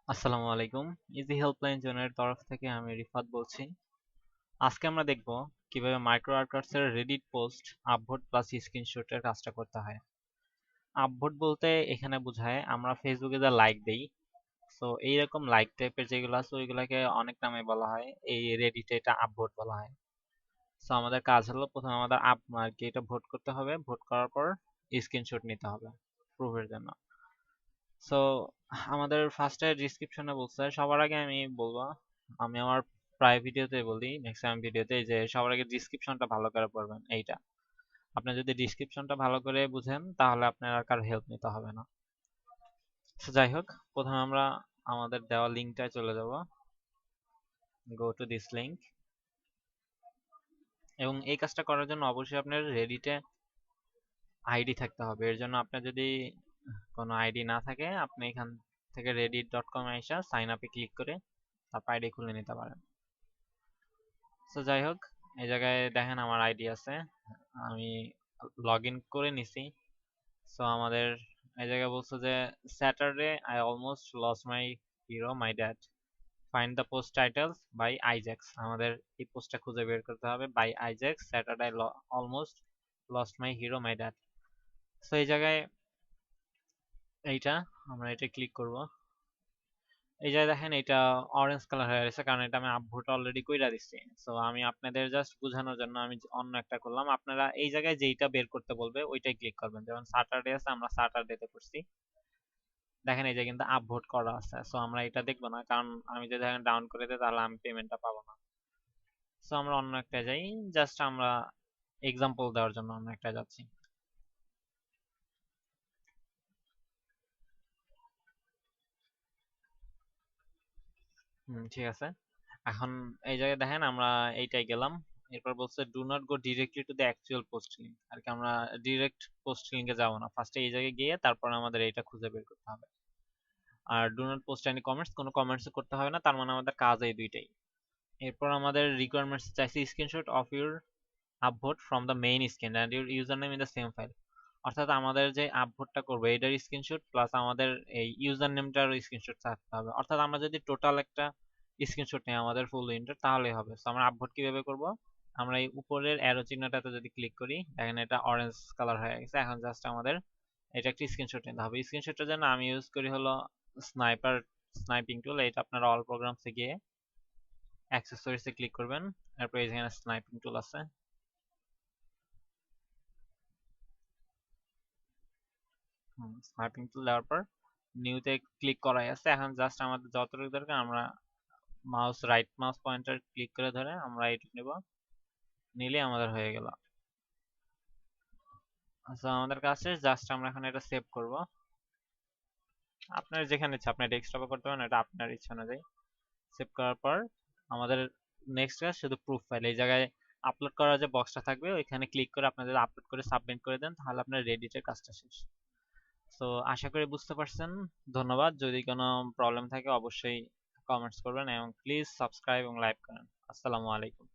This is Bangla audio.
আসসালামু আলাইকুম। ইজি হেল্পলাইন জোনের তরফ থেকে আমি রিফাত বলছি। আজকে আমরা দেখব কিভাবে মাইক্রো ওয়ার্কার্স এর রেডিট পোস্ট আপভোট প্লাস স্ক্রিনশটের কাজটা করতে হয়। আপভোট বলতে এখানে বোঝায় আমরা ফেসবুকে যা লাইক দেই, সো এইরকম লাইক টাইপের যেগুলো আছে ওইগুলাকে অনেক নামে বলা হয়। এই রেডিটে এটা আপভোট বলা হয়। সো আমাদের কাজ হলো প্রথমে আমাদের আপ আর কি এটা ভোট করতে হবে, ভোট করার পর স্ক্রিনশট নিতে হবে প্রুফের জন্য। সো আমাদের ফার্স্টে ডিসক্রিপশনে বলছে, সবার আগে আমি বলবো, আমি আমার প্রায় ভিডিওতে বলি, ম্যাক্সিমাম ভিডিওতে, যে সবার আগে ডিসক্রিপশনটা ভালো করে পড়বেন। এইটা আপনি যদি ডিসক্রিপশনটা ভালো করে বুঝেন তাহলে আপনার আর কারো হেল্প নিতে হবে না। তো যাই হোক, প্রথমে আমরা আমাদের দেওয়া লিঙ্কটায় চলে যাব। Go to this link. এবং এই কাজটা করার জন্য অবশ্যই আপনার রেডিটে আইডি থাকতে হবে। এর জন্য আপনার যদি কোনো আইডি না থাকে, আপনি এখান থেকে reddit.com এ এসে সাইন আপে ক্লিক করে তারপর আইডি খুলে নিতে পারেন। তো যাই হোক, এই জায়গায় দেখেন আমার আইডি আছে, আমি লগ ইন করে নিছি। সো আমাদের এই জায়গায় বলছে যে Saturday I almost loss my hero my dad, find the post titles by Isaacs. আমাদের এই পোস্টটা খুঁজে বের করতে হবে, by Isaacs Saturday almost lost my hero my dad. So এই জায়গায় এইটা আমরা এটা ক্লিক করব। এই যে দেখেন এটা অরেঞ্জ কালার হয়ে গেছে, কারণ এটা আমি আপভোট অলরেডি কইরা দিচ্ছি। সো আমি আপনাদের জাস্ট বোঝানোর জন্য আমি অন্য একটা করলাম। আপনারা এই জায়গায় যেইটা বের করতে বলবে ওইটাই ক্লিক করবেন। যেমন স্যাটারডে আছে, আমরা স্যাটারডেতে করছি। দেখেন এই যে কিন্তু আপভোট করা আছে। সো আমরা এটা দেখবো না, কারণ আমি যদি দেখেন ডাউন করে দিই তাহলে আমি পেমেন্টটা পাবো না। সো আমরা অন্য একটা যাই, জাস্ট আমরা এক্সাম্পল দেওয়ার জন্য অন্য একটা যাচ্ছি। ঠিক আছে। এখন এই জায়গায় দেখেন আমরা এইটাই গেলাম। এরপর বলছে do not go directly to the actual post link. আর কি আমরা ডিরেক্ট পোস্ট লিঙ্কে যাব না, ফার্স্টে এই জায়গায় গিয়ে তারপর আমাদের এইটা খুঁজে বের করতে হবে। আর do not post any comments, কোনো কমেন্টস করতে হবে না, তার মানে আমাদের কাজ এই দুইটাই। এরপর আমাদের রিকোয়ারমেন্টস চাইছে screenshot of your upvote from the main screen and your user name in the same file. অর্থাৎ আমাদের যে আপভোটটা করবো এটার স্ক্রিনশট প্লাস আমাদের এই ইউজার নেমটার স্ক্রিনশট থাকতে হবে। অর্থাৎ আমরা যদি টোটাল একটা স্ক্রিনশট নেই আমাদের ফুল উইন্ডোর তাহলেই হবে। তো আমরা আপভোট কিভাবে করব, আমরা এই উপরের অ্যারো চিহ্নটাতে যদি ক্লিক করি, দেখেন এটা অরেঞ্জ কালার হয়ে গেছে। এখন জাস্ট আমাদের এটা একটা স্ক্রিনশট নিতে হবে। স্ক্রিনশটের জন্য আমি ইউজ করি হলো স্নাইপার স্নাইপিং টুল। এটা আপনারা অল প্রোগ্রামসে গিয়ে অ্যাক্সেসরিজে ক্লিক করবেন, তারপর এখানে স্নাইপিং টুল আছে। স্নাইপিং টুল দেওয়ার পর নিউতে ক্লিক করাই আছে। এখন জাস্ট আমাদের যতটুকু দরকার আমরা রাইট মাউস পয়েন্টার ক্লিক করে ধরে আমরা এইটুকু নেব, নিলে আমাদের হয়ে গেল। আচ্ছা, আমাদের কাছে জাস্ট আমরা এখন এটা সেভ করব। আপনার যেখানে ইচ্ছা আপনি ডেস্কটপে করতে পারেন, এটা আপনার ইচ্ছা অনুযায়ী। সেভ করার পর আমাদের নেক্সট কাজ শুধু প্রুফ ফাইল। এই জায়গায় আপলোড করার যে বক্সটা থাকবে ওইখানে ক্লিক করে আপনি যদি আপলোড করে সাবমিট করে দেন তাহলে আপনার রেডিটের কাজটা শেষ। তো আশা করি বুঝতে পারছেন। ধন্যবাদ। যদি কোনো প্রবলেম থাকে অবশ্যই কমেন্টস করবেন এবং প্লিজ সাবস্ক্রাইব এবং লাইক করেন। আসসালামু আলাইকুম।